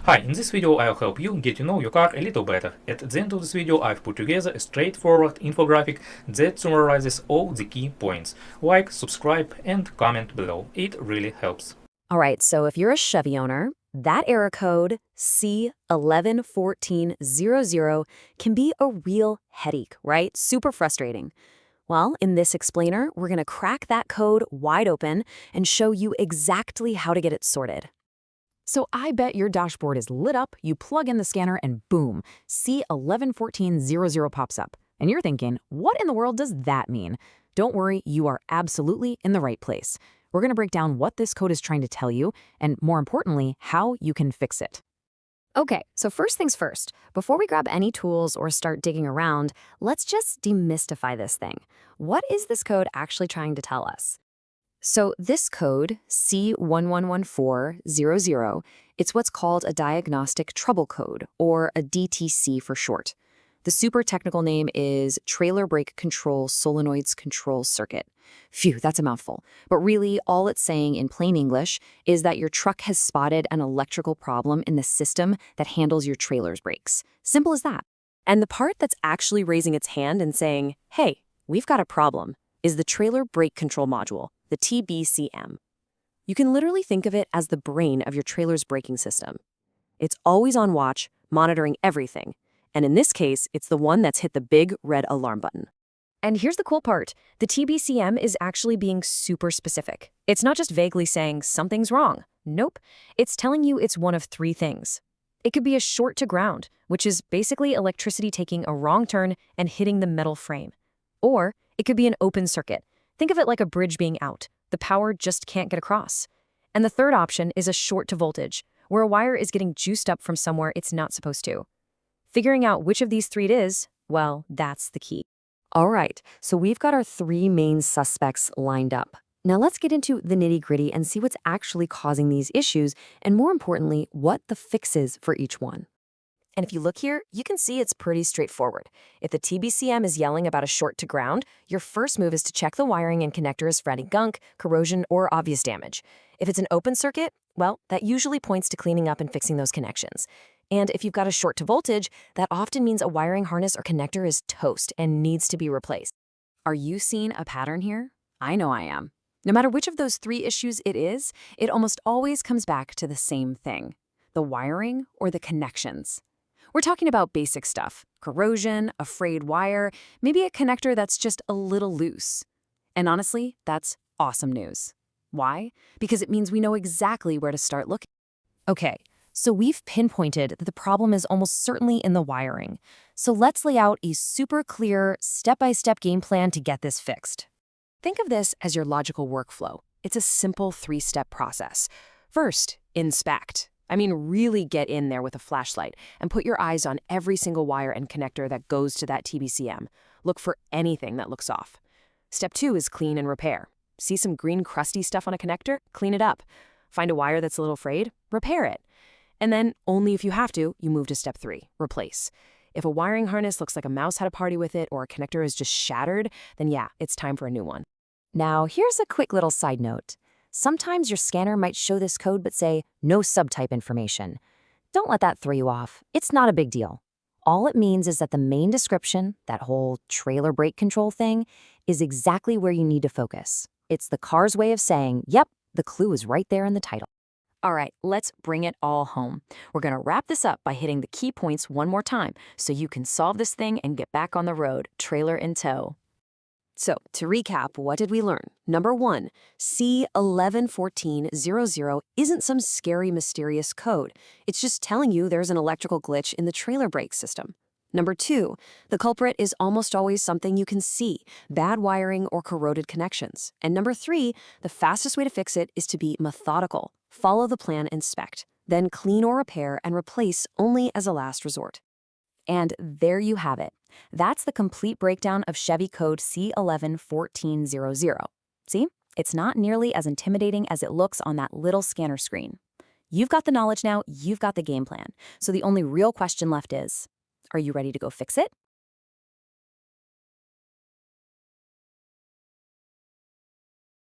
Hi, in this video I'll help you get to know your car a little better. At the end of this video I've put together a straightforward infographic that summarizes all the key points. Like, subscribe and comment below. It really helps. All right, so if you're a Chevy owner, that error code C111400 can be a real headache, right? Super frustrating. Well, in this explainer, we're going to crack that code wide open and show you exactly how to get it sorted. So I bet your dashboard is lit up, you plug in the scanner, and boom, C111400 pops up. And you're thinking, what in the world does that mean? Don't worry, you are absolutely in the right place. We're going to break down what this code is trying to tell you, and more importantly, how you can fix it. Okay, so first things first, before we grab any tools or start digging around, let's just demystify this thing. What is this code actually trying to tell us? So this code, C111400, it's what's called a diagnostic trouble code, or a DTC for short. The super technical name is Trailer Brake Control Solenoids Control Circuit. Phew, that's a mouthful. But really, all it's saying in plain English is that your truck has spotted an electrical problem in the system that handles your trailer's brakes. Simple as that. And the part that's actually raising its hand and saying, hey, we've got a problem, is the Trailer Brake Control Module, the TBCM. You can literally think of it as the brain of your trailer's braking system. It's always on watch, monitoring everything. And in this case, it's the one that's hit the big red alarm button. And here's the cool part. The TBCM is actually being super specific. It's not just vaguely saying something's wrong. Nope. It's telling you it's one of three things. It could be a short to ground, which is basically electricity taking a wrong turn and hitting the metal frame. Or it could be an open circuit. Think of it like a bridge being out. The power just can't get across. And the third option is a short to voltage, where a wire is getting juiced up from somewhere it's not supposed to. Figuring out which of these three it is, well, that's the key. All right, so we've got our three main suspects lined up. Now let's get into the nitty-gritty and see what's actually causing these issues, and more importantly, what the fix is for each one. And if you look here, you can see it's pretty straightforward. If the TBCM is yelling about a short to ground, your first move is to check the wiring and connectors for any gunk, corrosion, or obvious damage. If it's an open circuit, well, that usually points to cleaning up and fixing those connections. And if you've got a short to voltage, that often means a wiring harness or connector is toast and needs to be replaced. Are you seeing a pattern here? I know I am. No matter which of those three issues it is, it almost always comes back to the same thing: the wiring or the connections. We're talking about basic stuff: corrosion, a frayed wire, maybe a connector that's just a little loose. And honestly, that's awesome news. Why? Because it means we know exactly where to start looking. Okay, so we've pinpointed that the problem is almost certainly in the wiring. So let's lay out a super clear, step-by-step game plan to get this fixed. Think of this as your logical workflow. It's a simple three-step process. First, inspect. I mean, really get in there with a flashlight and put your eyes on every single wire and connector that goes to that TBCM. Look for anything that looks off. Step 2 is clean and repair. See some green crusty stuff on a connector? Clean it up. Find a wire that's a little frayed? Repair it. And then, only if you have to, you move to step 3, replace. If a wiring harness looks like a mouse had a party with it or a connector is just shattered, then yeah, it's time for a new one. Now, here's a quick little side note. Sometimes your scanner might show this code but say, no subtype information. Don't let that throw you off. It's not a big deal. All it means is that the main description, that whole trailer brake control thing, is exactly where you need to focus. It's the car's way of saying, yep, the clue is right there in the title. All right, let's bring it all home. We're going to wrap this up by hitting the key points one more time so you can solve this thing and get back on the road, trailer in tow. So, to recap, what did we learn? Number 1, C111400 isn't some scary, mysterious code. It's just telling you there's an electrical glitch in the trailer brake system. Number 2, the culprit is almost always something you can see: bad wiring or corroded connections. And number 3, the fastest way to fix it is to be methodical. Follow the plan, inspect, then clean or repair and replace only as a last resort. And there you have it. That's the complete breakdown of Chevy code C111400. See? It's not nearly as intimidating as it looks on that little scanner screen. You've got the knowledge now, you've got the game plan. So the only real question left is, are you ready to go fix it?